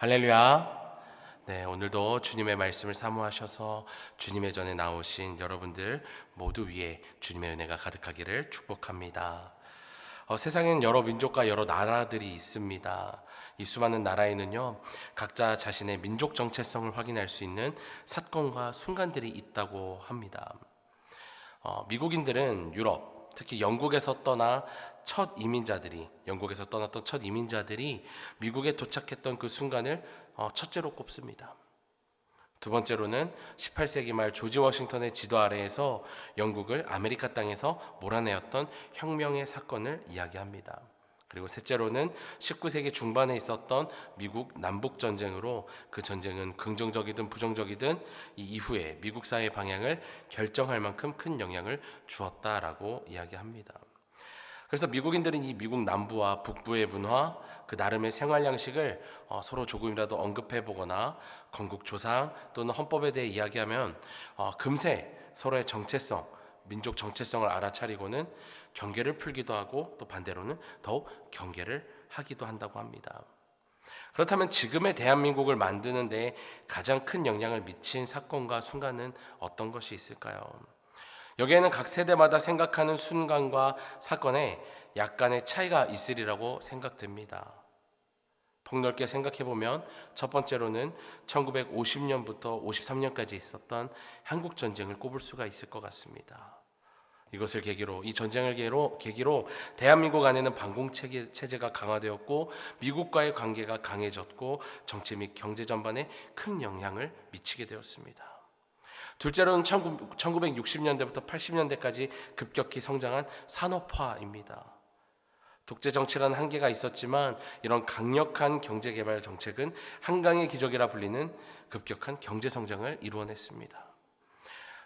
할렐루야. 네, 오늘도 주님의 말씀을 사모하셔서 주님의 전에 나오신 여러분들 모두 위에 주님의 은혜가 가득하기를 축복합니다. 세상에는 여러 민족과 여러 나라들이 있습니다. 이 수많은 나라에는요, 각자 자신의 민족 정체성을 확인할 수 있는 사건과 순간들이 있다고 합니다. 미국인들은 유럽, 특히 영국에서 떠났던 첫 이민자들이 미국에 도착했던 그 순간을 첫째로 꼽습니다. 두 번째로는 18세기 말 조지 워싱턴의 지도 아래에서 영국을 아메리카 땅에서 몰아내었던 혁명의 사건을 이야기합니다. 그리고 셋째로는 19세기 중반에 있었던 미국 남북 전쟁으로 그 전쟁은 긍정적이든 부정적이든 이 이후에 미국 사회의 방향을 결정할 만큼 큰 영향을 주었다라고 이야기합니다. 그래서 미국인들은 이 미국 남부와 북부의 문화, 그 나름의 생활 양식을 서로 조금이라도 언급해 보거나 건국 조상 또는 헌법에 대해 이야기하면 금세 서로의 정체성, 민족 정체성을 알아차리고는 경계를 풀기도 하고 또 반대로는 더욱 경계를 하기도 한다고 합니다. 그렇다면 지금의 대한민국을 만드는 데 가장 큰 영향을 미친 사건과 순간은 어떤 것이 있을까요? 여기에는 각 세대마다 생각하는 순간과 사건에 약간의 차이가 있으리라고 생각됩니다. 폭넓게 생각해보면 첫 번째로는 1950년부터 53년까지 있었던 한국전쟁을 꼽을 수가 있을 것 같습니다. 이 전쟁을 계기로 대한민국 안에는 반공체제가 강화되었고 미국과의 관계가 강해졌고 정치 및 경제 전반에 큰 영향을 미치게 되었습니다. 둘째로는 1960년대부터 80년대까지 급격히 성장한 산업화입니다. 독재 정치라는 한계가 있었지만 이런 강력한 경제개발 정책은 한강의 기적이라 불리는 급격한 경제 성장을 이루어냈습니다.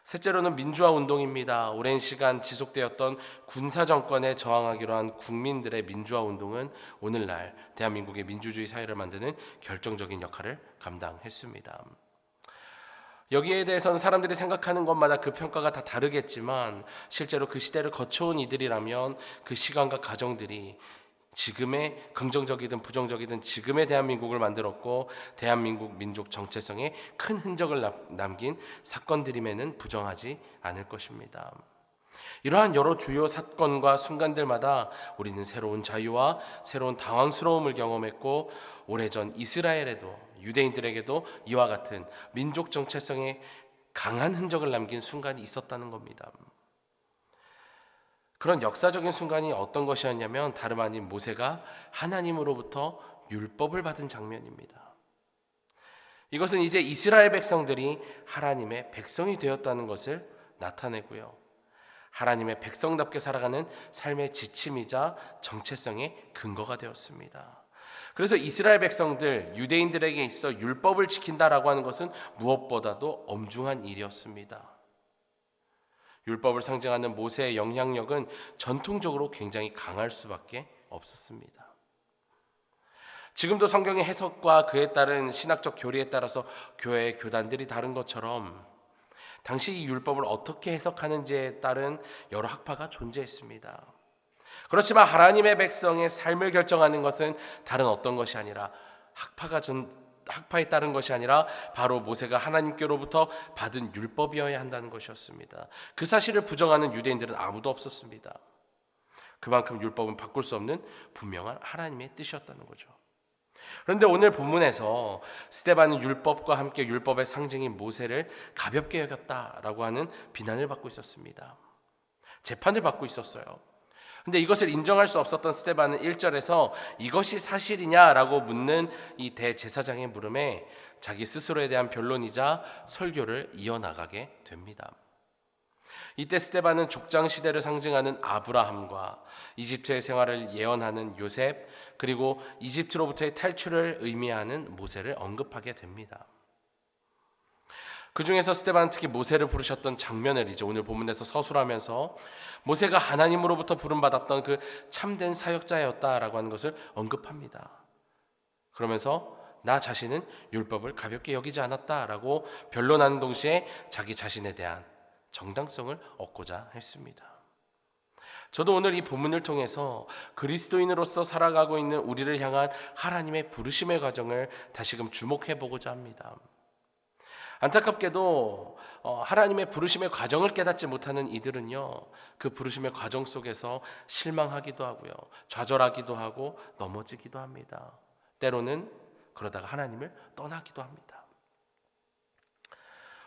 셋째로는 민주화 운동입니다. 오랜 시간 지속되었던 군사 정권에 저항하기로 한 국민들의 민주화 운동은 오늘날 대한민국의 민주주의 사회를 만드는 결정적인 역할을 감당했습니다. 여기에 대해서는 사람들이 생각하는 것마다 그 평가가 다 다르겠지만 실제로 그 시대를 거쳐온 이들이라면 그 시간과 가정들이 지금의 긍정적이든 부정적이든 지금의 대한민국을 만들었고 대한민국 민족 정체성에 큰 흔적을 남긴 사건들임에는 부정하지 않을 것입니다. 이러한 여러 주요 사건과 순간들마다 우리는 새로운 자유와 새로운 당황스러움을 경험했고 오래전 이스라엘에도 유대인들에게도 이와 같은 민족 정체성에 강한 흔적을 남긴 순간이 있었다는 겁니다. 그런 역사적인 순간이 어떤 것이었냐면 다름 아닌 모세가 하나님으로부터 율법을 받은 장면입니다. 이것은 이제 이스라엘 백성들이 하나님의 백성이 되었다는 것을 나타내고요. 하나님의 백성답게 살아가는 삶의 지침이자 정체성의 근거가 되었습니다. 그래서 이스라엘 백성들, 유대인들에게 있어 율법을 지킨다라고 하는 것은 무엇보다도 엄중한 일이었습니다. 율법을 상징하는 모세의 영향력은 전통적으로 굉장히 강할 수밖에 없었습니다. 지금도 성경의 해석과 그에 따른 신학적 교리에 따라서 교회의 교단들이 다른 것처럼 당시 이 율법을 어떻게 해석하는지에 따른 여러 학파가 존재했습니다. 그렇지만 하나님의 백성의 삶을 결정하는 것은 다른 어떤 것이 아니라 학파에 따른 것이 아니라 바로 모세가 하나님께로부터 받은 율법이어야 한다는 것이었습니다. 그 사실을 부정하는 유대인들은 아무도 없었습니다. 그만큼 율법은 바꿀 수 없는 분명한 하나님의 뜻이었다는 거죠. 그런데 오늘 본문에서 스데반은 율법과 함께 율법의 상징인 모세를 가볍게 여겼다라고 하는 비난을 받고 있었습니다. 재판을 받고 있었어요. 근데 이것을 인정할 수 없었던 스데반은 1절에서 이것이 사실이냐라고 묻는 이 대제사장의 물음에 자기 스스로에 대한 변론이자 설교를 이어나가게 됩니다. 이때 스데반은 족장 시대를 상징하는 아브라함과 이집트의 생활을 예언하는 요셉 그리고 이집트로부터의 탈출을 의미하는 모세를 언급하게 됩니다. 그 중에서 스데반은 특히 모세를 부르셨던 장면을 이제 오늘 본문에서 서술하면서 모세가 하나님으로부터 부름받았던 그 참된 사역자였다라고 하는 것을 언급합니다. 그러면서 나 자신은 율법을 가볍게 여기지 않았다라고 변론하는 동시에 자기 자신에 대한 정당성을 얻고자 했습니다. 저도 오늘 이 본문을 통해서 그리스도인으로서 살아가고 있는 우리를 향한 하나님의 부르심의 과정을 다시금 주목해 보고자 합니다. 안타깝게도 하나님의 부르심의 과정을 깨닫지 못하는 이들은요, 그 부르심의 과정 속에서 실망하기도 하고요, 좌절하기도 하고 넘어지기도 합니다. 때로는 그러다가 하나님을 떠나기도 합니다.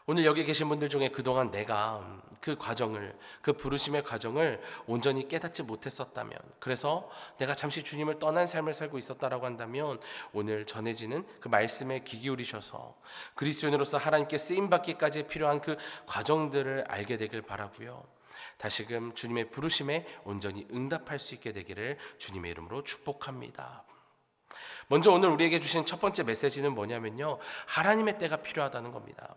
오늘 여기 계신 분들 중에 그동안 내가 그 과정을, 그 부르심의 과정을 온전히 깨닫지 못했었다면, 그래서 내가 잠시 주님을 떠난 삶을 살고 있었다라고 한다면, 오늘 전해지는 그 말씀에 귀 기울이셔서 그리스도인으로서 하나님께 쓰임받기까지 필요한 그 과정들을 알게 되길 바라고요, 다시금 주님의 부르심에 온전히 응답할 수 있게 되기를 주님의 이름으로 축복합니다. 먼저 오늘 우리에게 주신 첫 번째 메시지는 뭐냐면요, 하나님의 때가 필요하다는 겁니다.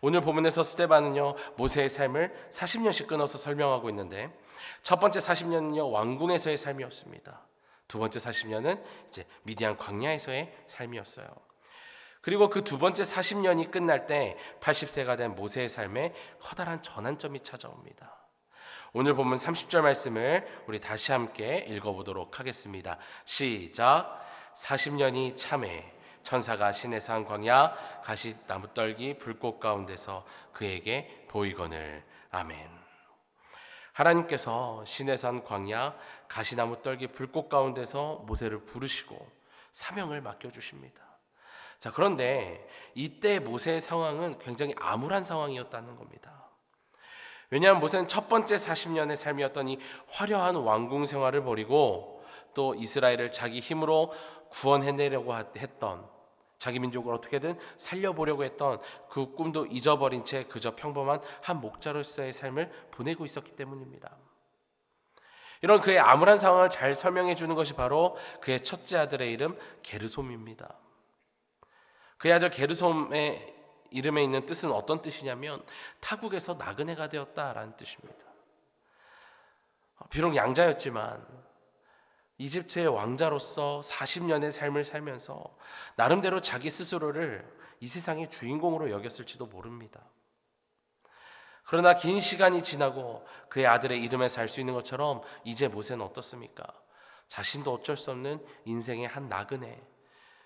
오늘 본문에서 스데반은요, 모세의 삶을 40년씩 끊어서 설명하고 있는데, 첫 번째 40년은요, 왕궁에서의 삶이었습니다. 두 번째 40년은 이제 미디안 광야에서의 삶이었어요. 그리고 그 두 번째 40년이 끝날 때 80세가 된 모세의 삶에 커다란 전환점이 찾아옵니다. 오늘 본문 30절 말씀을 우리 다시 함께 읽어보도록 하겠습니다. 시작. 40년이 참에 천사가 시내산 광야 가시 나무떨기 불꽃 가운데서 그에게 보이거늘. 아멘. 하나님께서 시내산 광야 가시나무 떨기 불꽃 가운데서 모세를 부르시고 사명을 맡겨주십니다. 자, 그런데 이때 모세의 상황은 굉장히 암울한 상황이었다는 겁니다. 왜냐하면 모세는 첫 번째 40년의 삶이었던 이 화려한 왕궁 생활을 버리고 또 이스라엘을 자기 힘으로 구원해내려고 했던, 자기 민족을 어떻게든 살려보려고 했던 그 꿈도 잊어버린 채 그저 평범한 한 목자로서의 삶을 보내고 있었기 때문입니다. 이런 그의 암울한 상황을 잘 설명해 주는 것이 바로 그의 첫째 아들의 이름 게르솜입니다. 그의 아들 게르솜의 이름에 있는 뜻은 어떤 뜻이냐면 타국에서 나그네가 되었다라는 뜻입니다. 비록 양자였지만 이집트의 왕자로서 40년의 삶을 살면서 나름대로 자기 스스로를 이 세상의 주인공으로 여겼을지도 모릅니다. 그러나 긴 시간이 지나고 그의 아들의 이름에 살 수 있는 것처럼 이제 모세는 어떻습니까? 자신도 어쩔 수 없는 인생의 한 나그네,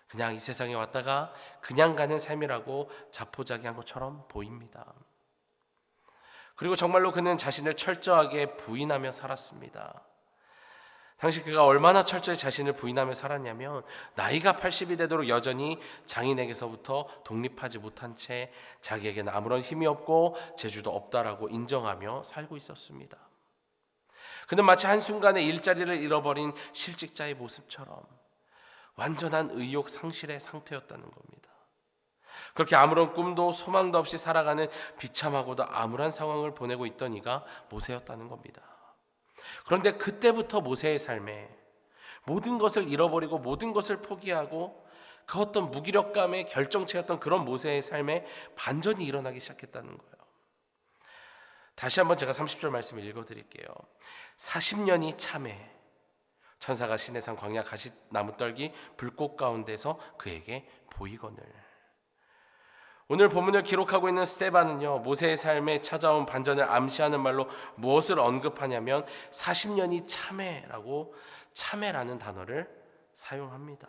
그냥 이 세상에 왔다가 그냥 가는 삶이라고 자포자기한 것처럼 보입니다. 그리고 정말로 그는 자신을 철저하게 부인하며 살았습니다. 당시 그가 얼마나 철저히 자신을 부인하며 살았냐면 나이가 80이 되도록 여전히 장인에게서부터 독립하지 못한 채 자기에게는 아무런 힘이 없고 재주도 없다라고 인정하며 살고 있었습니다. 그는 마치 한순간에 일자리를 잃어버린 실직자의 모습처럼 완전한 의욕 상실의 상태였다는 겁니다. 그렇게 아무런 꿈도 소망도 없이 살아가는 비참하고도 암울한 상황을 보내고 있던 이가 모세였다는 겁니다. 그런데 그때부터 모세의 삶에 모든 것을 잃어버리고 모든 것을 포기하고 그 어떤 무기력감의 결정체였던 그런 모세의 삶에 반전이 일어나기 시작했다는 거예요. 다시 한번 제가 30절 말씀을 읽어드릴게요. 40년이 참에 천사가 시내산 광야 가시나무 떨기 불꽃 가운데서 그에게 보이거늘. 오늘 본문을 기록하고 있는 스데반은요, 모세의 삶에 찾아온 반전을 암시하는 말로 무엇을 언급하냐면 40년이 참회라고, 참회라는 단어를 사용합니다.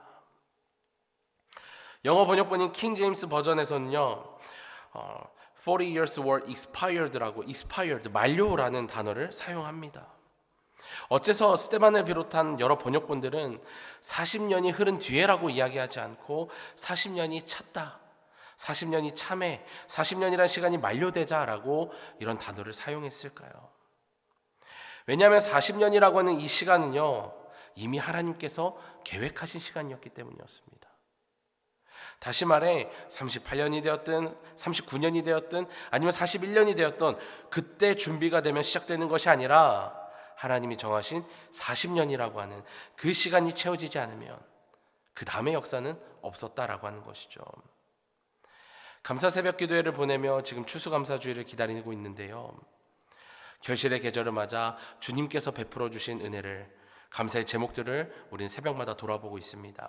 영어 번역본인 킹 제임스 버전에서는요 40 years were expired라고, expired, 만료라는 단어를 사용합니다. 어째서 스데반을 비롯한 여러 번역본들은 40년이 흐른 뒤에라고 이야기하지 않고 40년이 찼다, 40년이 참해, 40년이라는 시간이 만료되자라고 이런 단어를 사용했을까요? 왜냐하면 40년이라고 하는 이 시간은요, 이미 하나님께서 계획하신 시간이었기 때문이었습니다. 다시 말해 38년이 되었든 39년이 되었든 아니면 41년이 되었든 그때 준비가 되면 시작되는 것이 아니라 하나님이 정하신 40년이라고 하는 그 시간이 채워지지 않으면 그 다음의 역사는 없었다라고 하는 것이죠. 감사 새벽 기도회를 보내며 지금 추수감사주의를 기다리고 있는데요, 결실의 계절을 맞아 주님께서 베풀어 주신 은혜를, 감사의 제목들을 우리는 새벽마다 돌아보고 있습니다.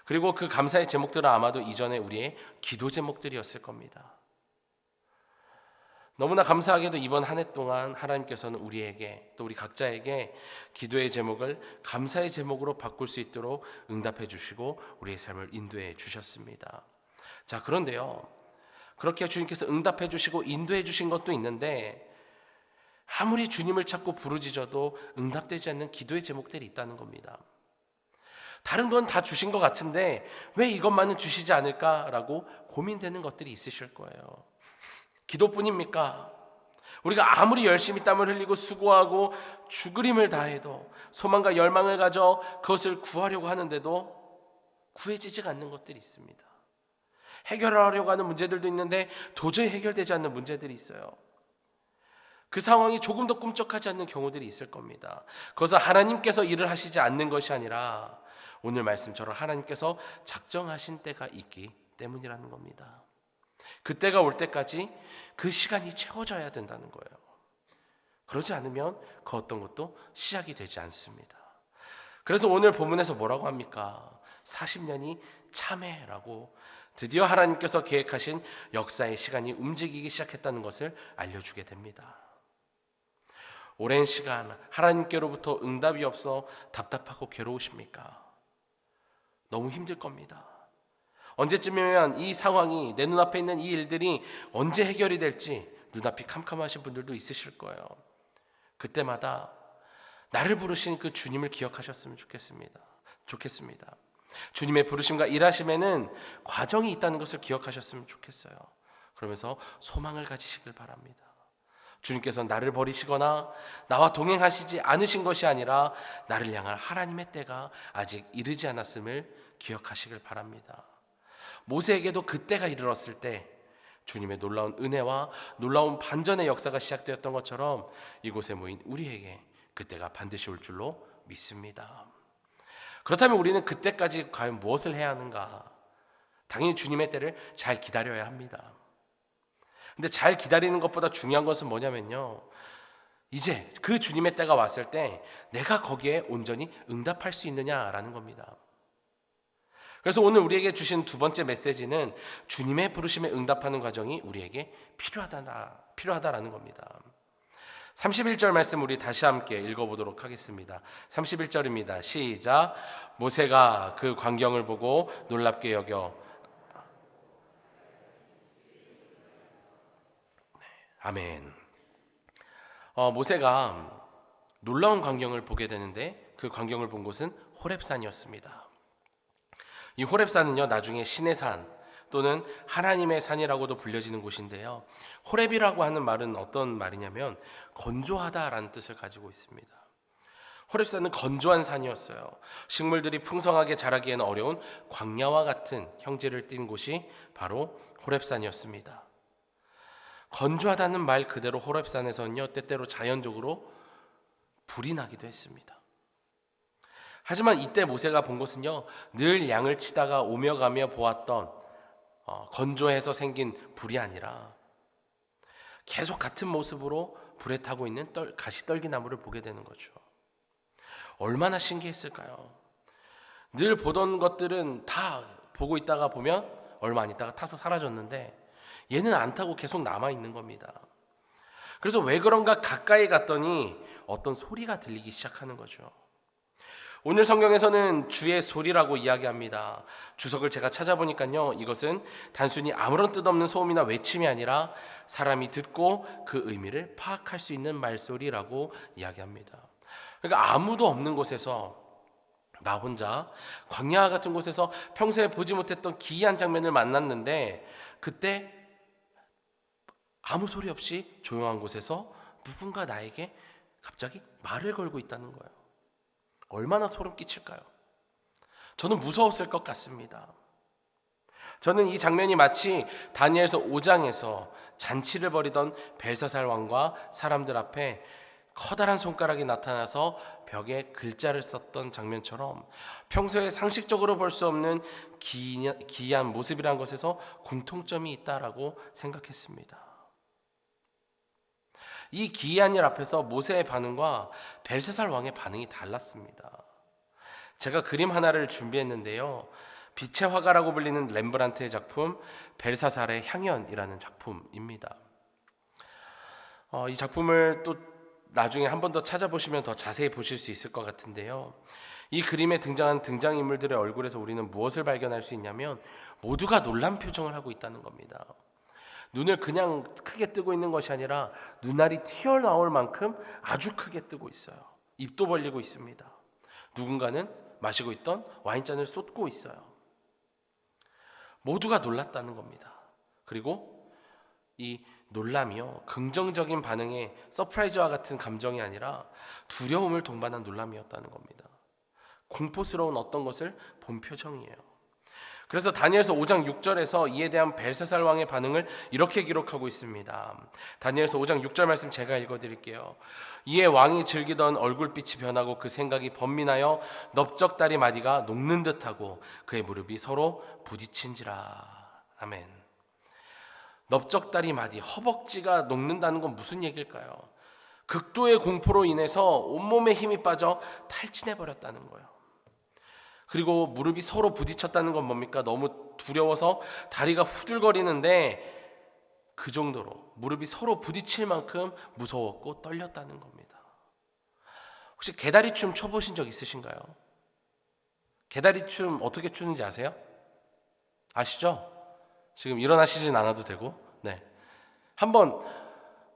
그리고 그 감사의 제목들은 아마도 이전에 우리의 기도 제목들이었을 겁니다. 너무나 감사하게도 이번 한 해 동안 하나님께서는 우리에게 또 우리 각자에게 기도의 제목을 감사의 제목으로 바꿀 수 있도록 응답해 주시고 우리의 삶을 인도해 주셨습니다. 자, 그런데요, 그렇게 주님께서 응답해 주시고 인도해 주신 것도 있는데 아무리 주님을 찾고 부르짖어도 응답되지 않는 기도의 제목들이 있다는 겁니다. 다른 건 다 주신 것 같은데 왜 이것만은 주시지 않을까라고 고민되는 것들이 있으실 거예요. 기도뿐입니까? 우리가 아무리 열심히 땀을 흘리고 수고하고 죽으림을 다해도 소망과 열망을 가져 그것을 구하려고 하는데도 구해지지가 않는 것들이 있습니다. 해결하려고 하는 문제들도 있는데 도저히 해결되지 않는 문제들이 있어요. 그 상황이 조금 더 꿈쩍하지 않는 경우들이 있을 겁니다. 그것은 하나님께서 일을 하시지 않는 것이 아니라 오늘 말씀처럼 하나님께서 작정하신 때가 있기 때문이라는 겁니다. 그때가 올 때까지 그 시간이 채워져야 된다는 거예요. 그러지 않으면 그 어떤 것도 시작이 되지 않습니다. 그래서 오늘 본문에서 뭐라고 합니까? 40년이 참회라고 드디어 하나님께서 계획하신 역사의 시간이 움직이기 시작했다는 것을 알려주게 됩니다. 오랜 시간 하나님께로부터 응답이 없어 답답하고 괴로우십니까? 너무 힘들 겁니다. 언제쯤이면 이 상황이 내 눈앞에 있는 이 일들이 언제 해결이 될지 눈앞이 캄캄하신 분들도 있으실 거예요. 그때마다 나를 부르신 그 주님을 기억하셨으면 좋겠습니다. 주님의 부르심과 일하심에는 과정이 있다는 것을 기억하셨으면 좋겠어요. 그러면서 소망을 가지시길 바랍니다. 주님께서 나를 버리시거나 나와 동행하시지 않으신 것이 아니라 나를 향할 하나님의 때가 아직 이르지 않았음을 기억하시길 바랍니다. 모세에게도 그때가 이르렀을 때 주님의 놀라운 은혜와 놀라운 반전의 역사가 시작되었던 것처럼 이곳에 모인 우리에게 그때가 반드시 올 줄로 믿습니다. 그렇다면 우리는 그때까지 과연 무엇을 해야 하는가? 당연히 주님의 때를 잘 기다려야 합니다. 근데 잘 기다리는 것보다 중요한 것은 뭐냐면요, 이제 그 주님의 때가 왔을 때 내가 거기에 온전히 응답할 수 있느냐라는 겁니다. 그래서 오늘 우리에게 주신 두 번째 메시지는 주님의 부르심에 응답하는 과정이 우리에게 필요하다라는 겁니다. 31절 말씀 우리 다시 함께 읽어보도록 하겠습니다. 31절입니다. 시작. 모세가 그 광경을 보고 놀랍게 여겨. 아멘. 모세가 놀라운 광경을 보게 되는데 그 광경을 본 곳은 호렙산이었습니다. 이 호렙산은요, 나중에 신의 산 또는 하나님의 산이라고도 불려지는 곳인데요, 호렙이라고 하는 말은 어떤 말이냐면 건조하다라는 뜻을 가지고 있습니다. 호렙산은 건조한 산이었어요. 식물들이 풍성하게 자라기에는 어려운 광야와 같은 형질을 띤 곳이 바로 호렙산이었습니다. 건조하다는 말 그대로 호렙산에서는요, 때때로 자연적으로 불이 나기도 했습니다. 하지만 이때 모세가 본 것은요, 늘 양을 치다가 오며 가며 보았던 건조해서 생긴 불이 아니라 계속 같은 모습으로 불에 타고 있는 가시떨기나무를 보게 되는 거죠. 얼마나 신기했을까요? 늘 보던 것들은 다 보고 있다가 보면 얼마 안 있다가 타서 사라졌는데 얘는 안 타고 계속 남아있는 겁니다. 그래서 왜 그런가 가까이 갔더니 어떤 소리가 들리기 시작하는 거죠. 오늘 성경에서는 주의 소리라고 이야기합니다. 주석을 제가 찾아보니까요, 이것은 단순히 아무런 뜻없는 소음이나 외침이 아니라 사람이 듣고 그 의미를 파악할 수 있는 말소리라고 이야기합니다. 그러니까 아무도 없는 곳에서 나 혼자 광야 같은 곳에서 평소에 보지 못했던 기이한 장면을 만났는데 그때 아무 소리 없이 조용한 곳에서 누군가 나에게 갑자기 말을 걸고 있다는 거예요. 얼마나 소름 끼칠까요? 저는 무서웠을 것 같습니다. 저는 이 장면이 마치 다니엘서 5장에서 잔치를 벌이던 벨사살 왕과 사람들 앞에 커다란 손가락이 나타나서 벽에 글자를 썼던 장면처럼 평소에 상식적으로 볼 수 없는 기이한 모습이라는 것에서 공통점이 있다라고 생각했습니다. 이 기이한 일 앞에서 모세의 반응과 벨사살 왕의 반응이 달랐습니다. 제가 그림 하나를 준비했는데요, 빛의 화가라고 불리는 렘브란트의 작품 벨사살의 향연이라는 작품입니다. 이 작품을 또 나중에 한 번 더 찾아보시면 더 자세히 보실 수 있을 것 같은데요. 이 그림에 등장한 등장인물들의 얼굴에서 우리는 무엇을 발견할 수 있냐면 모두가 놀란 표정을 하고 있다는 겁니다. 눈을 그냥 크게 뜨고 있는 것이 아니라 눈알이 튀어나올 만큼 아주 크게 뜨고 있어요. 입도 벌리고 있습니다. 누군가는 마시고 있던 와인잔을 쏟고 있어요. 모두가 놀랐다는 겁니다. 그리고 이 놀람이요, 긍정적인 반응의 서프라이즈와 같은 감정이 아니라 두려움을 동반한 놀람이었다는 겁니다. 공포스러운 어떤 것을 본 표정이에요. 그래서 다니엘서 5장 6절에서 이에 대한 벨사살 왕의 반응을 이렇게 기록하고 있습니다. 다니엘서 5장 6절 말씀 제가 읽어드릴게요. 이에 왕이 즐기던 얼굴빛이 변하고 그 생각이 번민하여 넓적다리 마디가 녹는 듯하고 그의 무릎이 서로 부딪힌지라. 아멘. 넓적다리 마디, 허벅지가 녹는다는 건 무슨 얘기일까요? 극도의 공포로 인해서 온몸에 힘이 빠져 탈진해버렸다는 거예요. 그리고 무릎이 서로 부딪혔다는 건 뭡니까? 너무 두려워서 다리가 후들거리는데 그 정도로 무릎이 서로 부딪힐 만큼 무서웠고 떨렸다는 겁니다. 혹시 개다리춤 춰보신 적 있으신가요? 개다리춤 어떻게 추는지 아세요? 아시죠? 지금 일어나시진 않아도 되고, 네. 한번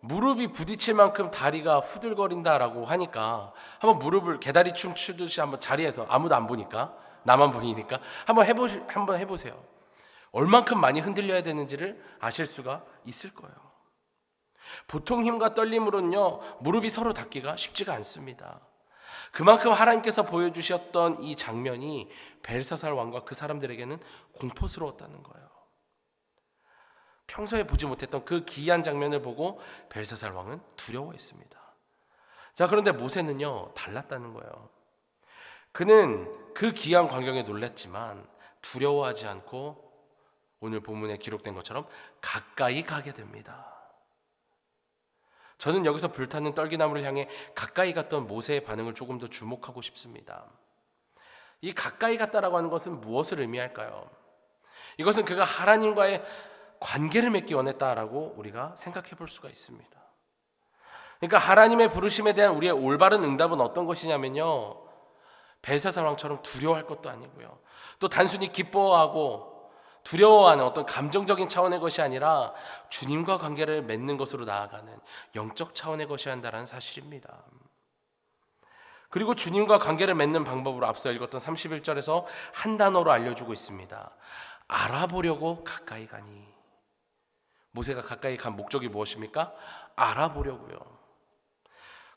무릎이 부딪힐 만큼 다리가 후들거린다라고 하니까 한번 무릎을 개다리춤 추듯이 한번 자리에서 아무도 안 보니까 나만 보이니까 한번 해보세요. 얼만큼 많이 흔들려야 되는지를 아실 수가 있을 거예요. 보통 힘과 떨림으로는요 무릎이 서로 닿기가 쉽지가 않습니다. 그만큼 하나님께서 보여주셨던 이 장면이 벨사살 왕과 그 사람들에게는 공포스러웠다는 거예요. 평소에 보지 못했던 그 기이한 장면을 보고 벨사살 왕은 두려워했습니다. 자, 그런데 모세는요 달랐다는 거예요. 그는 그 기이한 광경에 놀랐지만 두려워하지 않고 오늘 본문에 기록된 것처럼 가까이 가게 됩니다. 저는 여기서 불타는 떨기나무를 향해 가까이 갔던 모세의 반응을 조금 더 주목하고 싶습니다. 이 가까이 갔다라고 하는 것은 무엇을 의미할까요? 이것은 그가 하나님과의 관계를 맺기 원했다라고 우리가 생각해 볼 수가 있습니다. 그러니까 하나님의 부르심에 대한 우리의 올바른 응답은 어떤 것이냐면요, 벨사살 왕처럼 두려워할 것도 아니고요, 또 단순히 기뻐하고 두려워하는 어떤 감정적인 차원의 것이 아니라 주님과 관계를 맺는 것으로 나아가는 영적 차원의 것이 한다는 사실입니다. 그리고 주님과 관계를 맺는 방법으로 앞서 읽었던 31절에서 한 단어로 알려주고 있습니다. 알아보려고 가까이 가니. 모세가 가까이 간 목적이 무엇입니까? 알아보려고요.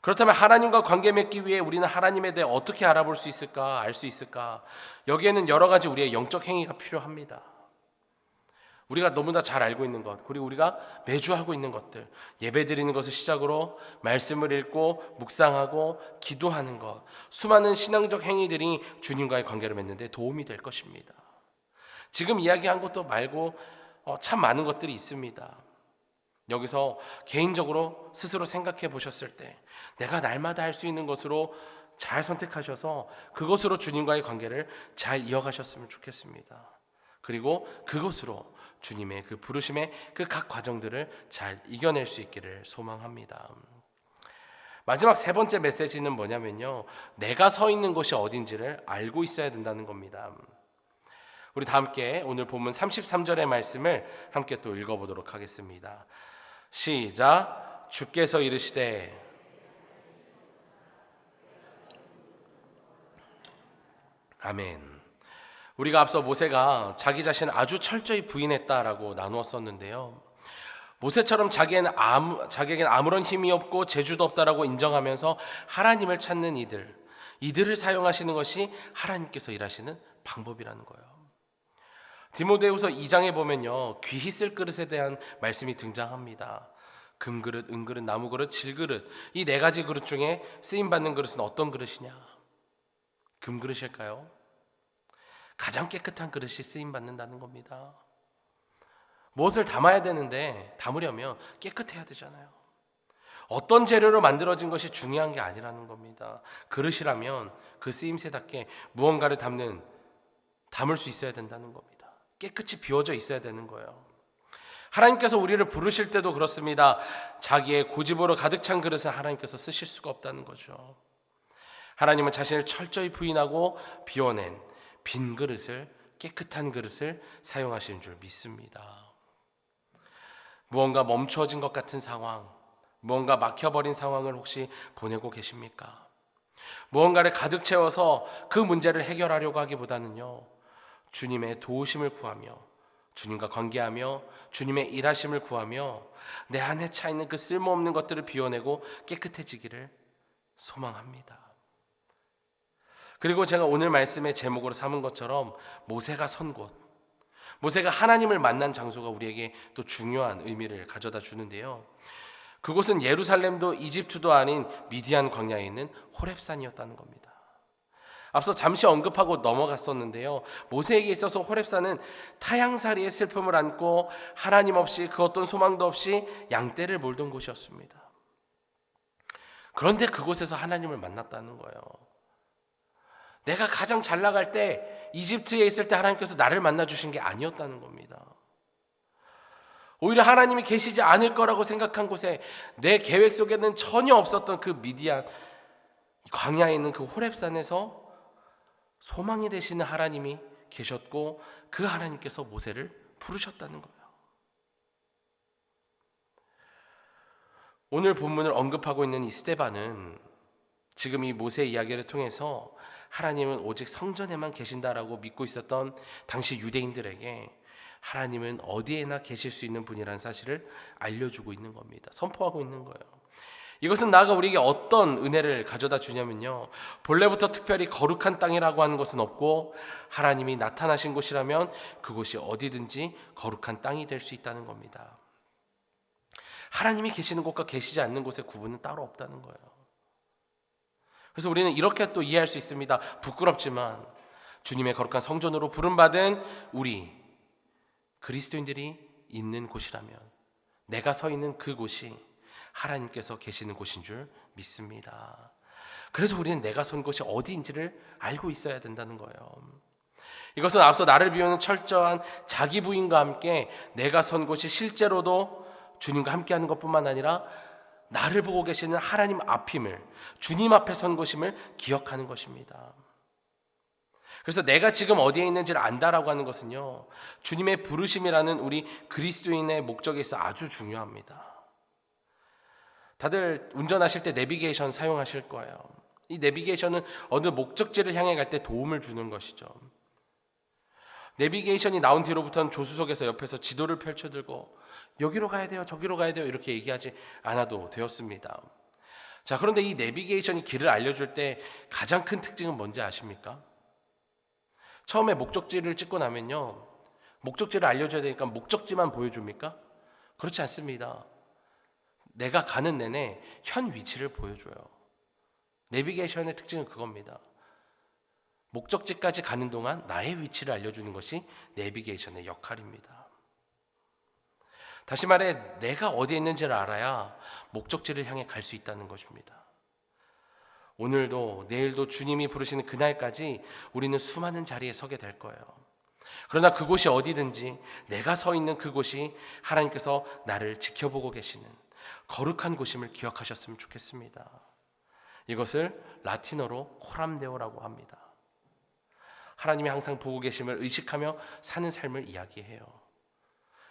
그렇다면 하나님과 관계 맺기 위해 우리는 하나님에 대해 어떻게 알아볼 수 있을까? 알 수 있을까? 여기에는 여러 가지 우리의 영적 행위가 필요합니다. 우리가 너무나 잘 알고 있는 것, 그리고 우리가 매주 하고 있는 것들, 예배 드리는 것을 시작으로 말씀을 읽고 묵상하고 기도하는 것, 수많은 신앙적 행위들이 주님과의 관계를 맺는 데 도움이 될 것입니다. 지금 이야기한 것도 말고 참 많은 것들이 있습니다. 여기서 개인적으로 스스로 생각해 보셨을 때 내가 날마다 할 수 있는 것으로 잘 선택하셔서 그것으로 주님과의 관계를 잘 이어가셨으면 좋겠습니다. 그리고 그것으로 주님의 그 부르심의 그 각 과정들을 잘 이겨낼 수 있기를 소망합니다. 마지막 세 번째 메시지는 뭐냐면요, 내가 서 있는 곳이 어딘지를 알고 있어야 된다는 겁니다. 우리 다 함께 오늘 본문 33절의 말씀을 함께 또 읽어보도록 하겠습니다. 시작. 주께서 이르시되 아멘. 우리가 앞서 모세가 자기 자신을 아주 철저히 부인했다라고 나누었었는데요, 모세처럼 자기에겐 아무런 힘이 없고 재주도 없다라고 인정하면서 하나님을 찾는 이들을 사용하시는 것이 하나님께서 일하시는 방법이라는 거예요. 디모데후서 2장에 보면요, 귀히 쓸 그릇에 대한 말씀이 등장합니다. 금그릇, 은그릇, 나무그릇, 질그릇, 이 네 가지 그릇 중에 쓰임받는 그릇은 어떤 그릇이냐? 금그릇일까요? 가장 깨끗한 그릇이 쓰임받는다는 겁니다. 무엇을 담아야 되는데 담으려면 깨끗해야 되잖아요. 어떤 재료로 만들어진 것이 중요한 게 아니라는 겁니다. 그릇이라면 그 쓰임새답게 무언가를 담을 수 있어야 된다는 겁니다. 깨끗이 비워져 있어야 되는 거예요. 하나님께서 우리를 부르실 때도 그렇습니다. 자기의 고집으로 가득 찬 그릇은 하나님께서 쓰실 수가 없다는 거죠. 하나님은 자신을 철저히 부인하고 비워낸 빈 그릇을, 깨끗한 그릇을 사용하시는 줄 믿습니다. 무언가 멈추어진 것 같은 상황, 무언가 막혀버린 상황을 혹시 보내고 계십니까? 무언가를 가득 채워서 그 문제를 해결하려고 하기보다는요, 주님의 도우심을 구하며, 주님과 관계하며, 주님의 일하심을 구하며 내 안에 차 있는 그 쓸모없는 것들을 비워내고 깨끗해지기를 소망합니다. 그리고 제가 오늘 말씀의 제목으로 삼은 것처럼 모세가 선 곳, 모세가 하나님을 만난 장소가 우리에게 또 중요한 의미를 가져다 주는데요, 그곳은 예루살렘도 이집트도 아닌 미디안 광야에 있는 호렙산이었다는 겁니다. 앞서 잠시 언급하고 넘어갔었는데요, 모세에게 있어서 호렙산은 타향살이의 슬픔을 안고 하나님 없이 그 어떤 소망도 없이 양떼를 몰던 곳이었습니다. 그런데 그곳에서 하나님을 만났다는 거예요. 내가 가장 잘 나갈 때, 이집트에 있을 때 하나님께서 나를 만나주신 게 아니었다는 겁니다. 오히려 하나님이 계시지 않을 거라고 생각한 곳에, 내 계획 속에는 전혀 없었던 그 미디안 광야에 있는 그 호렙산에서 소망이 되시는 하나님이 계셨고, 그 하나님께서 모세를 부르셨다는 거예요. 오늘 본문을 언급하고 있는 이 스데반은 지금 이 모세 이야기를 통해서 하나님은 오직 성전에만 계신다라고 믿고 있었던 당시 유대인들에게 하나님은 어디에나 계실 수 있는 분이라는 사실을 알려주고 있는 겁니다. 선포하고 있는 거예요. 이것은 나아가 우리에게 어떤 은혜를 가져다 주냐면요, 본래부터 특별히 거룩한 땅이라고 하는 것은 없고 하나님이 나타나신 곳이라면 그곳이 어디든지 거룩한 땅이 될 수 있다는 겁니다. 하나님이 계시는 곳과 계시지 않는 곳의 구분은 따로 없다는 거예요. 그래서 우리는 이렇게 또 이해할 수 있습니다. 부끄럽지만 주님의 거룩한 성전으로 부름받은 우리 그리스도인들이 있는 곳이라면, 내가 서 있는 그곳이 하나님께서 계시는 곳인 줄 믿습니다. 그래서 우리는 내가 선 곳이 어디인지를 알고 있어야 된다는 거예요. 이것은 앞서 나를 비우는 철저한 자기 부인과 함께 내가 선 곳이 실제로도 주님과 함께하는 것뿐만 아니라 나를 보고 계시는 하나님 앞임을, 주님 앞에 선 곳임을 기억하는 것입니다. 그래서 내가 지금 어디에 있는지를 안다라고 하는 것은요, 주님의 부르심이라는 우리 그리스도인의 목적에 있어 아주 중요합니다. 다들 운전하실 때 내비게이션 사용하실 거예요. 이 내비게이션은 어느 목적지를 향해 갈 때 도움을 주는 것이죠. 내비게이션이 나온 뒤로부터는 조수석에서 옆에서 지도를 펼쳐들고 여기로 가야 돼요, 저기로 가야 돼요 이렇게 얘기하지 않아도 되었습니다. 자, 그런데 이 내비게이션이 길을 알려줄 때 가장 큰 특징은 뭔지 아십니까? 처음에 목적지를 찍고 나면요, 목적지를 알려줘야 되니까 목적지만 보여줍니까? 그렇지 않습니다. 내가 가는 내내 현 위치를 보여줘요. 내비게이션의 특징은 그겁니다. 목적지까지 가는 동안 나의 위치를 알려주는 것이 내비게이션의 역할입니다. 다시 말해, 내가 어디에 있는지를 알아야 목적지를 향해 갈 수 있다는 것입니다. 오늘도 내일도 주님이 부르시는 그날까지 우리는 수많은 자리에 서게 될 거예요. 그러나 그곳이 어디든지 내가 서 있는 그곳이 하나님께서 나를 지켜보고 계시는 거룩한 곳임을 기억하셨으면 좋겠습니다. 이것을 라틴어로 코람데오라고 합니다. 하나님이 항상 보고 계심을 의식하며 사는 삶을 이야기해요.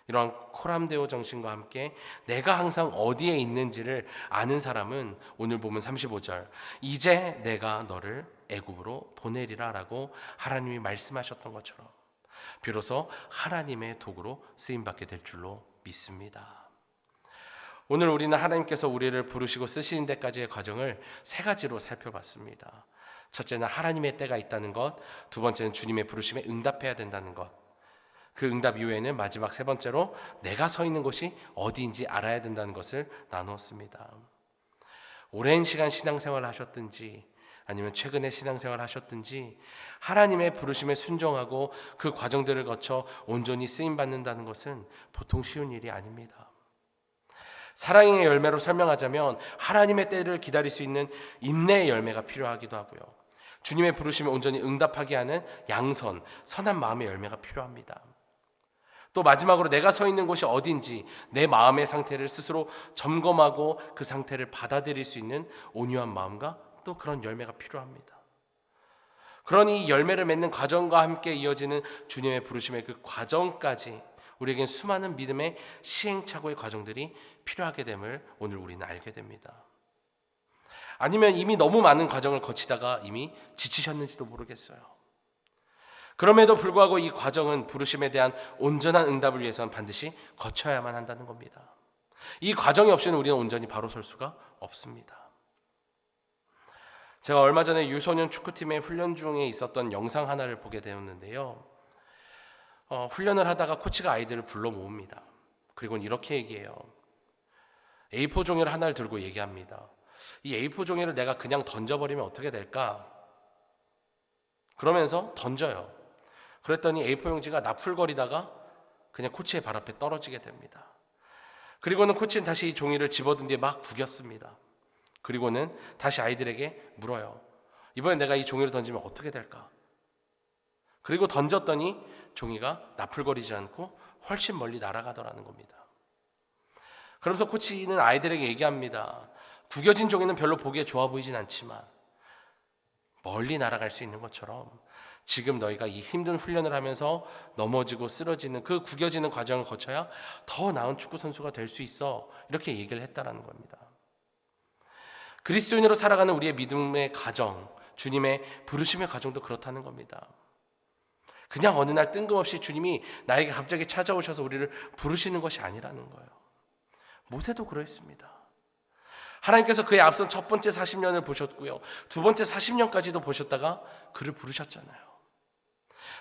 이러한 코람데오 정신과 함께 내가 항상 어디에 있는지를 아는 사람은 오늘 보면 35절, 이제 내가 너를 애굽으로 보내리라 라고 하나님이 말씀하셨던 것처럼 비로소 하나님의 도구로 쓰임받게 될 줄로 믿습니다. 오늘 우리는 하나님께서 우리를 부르시고 쓰시는 데까지의 과정을 세 가지로 살펴봤습니다. 첫째는 하나님의 때가 있다는 것, 두 번째는 주님의 부르심에 응답해야 된다는 것, 그 응답 이후에는 마지막 세 번째로 내가 서 있는 곳이 어디인지 알아야 된다는 것을 나누었습니다. 오랜 시간 신앙생활을 하셨든지 아니면 최근에 신앙생활을 하셨든지 하나님의 부르심에 순종하고 그 과정들을 거쳐 온전히 쓰임받는다는 것은 보통 쉬운 일이 아닙니다. 사랑의 열매로 설명하자면 하나님의 때를 기다릴 수 있는 인내의 열매가 필요하기도 하고요, 주님의 부르심에 온전히 응답하게 하는 양선, 선한 마음의 열매가 필요합니다. 또 마지막으로 내가 서 있는 곳이 어딘지 내 마음의 상태를 스스로 점검하고 그 상태를 받아들일 수 있는 온유한 마음과 또 그런 열매가 필요합니다. 그러니 열매를 맺는 과정과 함께 이어지는 주님의 부르심의 그 과정까지 우리에겐 수많은 믿음의 시행착오의 과정들이 필요하게 됨을 오늘 우리는 알게 됩니다. 아니면 이미 너무 많은 과정을 거치다가 이미 지치셨는지도 모르겠어요. 그럼에도 불구하고 이 과정은 부르심에 대한 온전한 응답을 위해서는 반드시 거쳐야만 한다는 겁니다. 이 과정이 없이는 우리는 온전히 바로 설 수가 없습니다. 제가 얼마 전에 유소년 축구팀의 훈련 중에 있었던 영상 하나를 보게 되었는데요. 훈련을 하다가 코치가 아이들을 불러 모읍니다. 그리고 이렇게 얘기해요. A4 종이를 하나를 들고 얘기합니다. 이 A4 종이를 내가 그냥 던져버리면 어떻게 될까? 그러면서 던져요. 그랬더니 A4 용지가 나풀거리다가 그냥 코치의 발 앞에 떨어지게 됩니다. 그리고는 코치는 다시 이 종이를 집어든 뒤에 막 구겼습니다. 그리고는 다시 아이들에게 물어요. 이번에 내가 이 종이를 던지면 어떻게 될까? 그리고 던졌더니 종이가 나풀거리지 않고 훨씬 멀리 날아가더라는 겁니다. 그러면서 코치는 아이들에게 얘기합니다. 구겨진 종이는 별로 보기에 좋아 보이진 않지만 멀리 날아갈 수 있는 것처럼 지금 너희가 이 힘든 훈련을 하면서 넘어지고 쓰러지는 그 구겨지는 과정을 거쳐야 더 나은 축구 선수가 될 수 있어. 이렇게 얘기를 했다라는 겁니다. 그리스도인으로 살아가는 우리의 믿음의 가정, 주님의 부르심의 가정도 그렇다는 겁니다. 그냥 어느 날 뜬금없이 주님이 나에게 갑자기 찾아오셔서 우리를 부르시는 것이 아니라는 거예요. 모세도 그랬습니다. 하나님께서 그의 앞선 첫 번째 40년을 보셨고요. 두 번째 40년까지도 보셨다가 그를 부르셨잖아요.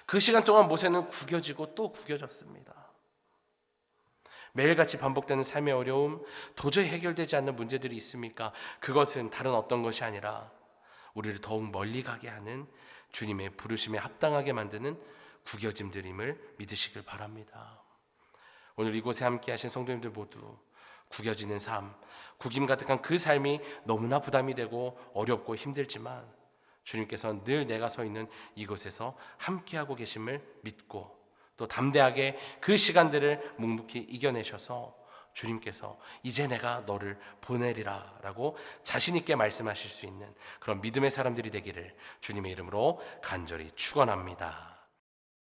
그 시간 동안 모세는 구겨지고 또 구겨졌습니다. 매일같이 반복되는 삶의 어려움, 도저히 해결되지 않는 문제들이 있습니까? 그것은 다른 어떤 것이 아니라 우리를 더욱 멀리 가게 하는 주님의 부르심에 합당하게 만드는 구겨짐들임을 믿으시길 바랍니다. 오늘 이곳에 함께 하신 성도님들 모두 구겨지는 삶, 구김 가득한 그 삶이 너무나 부담이 되고 어렵고 힘들지만 주님께서는 늘 내가 서 있는 이곳에서 함께하고 계심을 믿고 또 담대하게 그 시간들을 묵묵히 이겨내셔서 주님께서 이제 내가 너를 보내리라 라고 자신 있게 말씀하실 수 있는 그런 믿음의 사람들이 되기를 주님의 이름으로 간절히 축원합니다.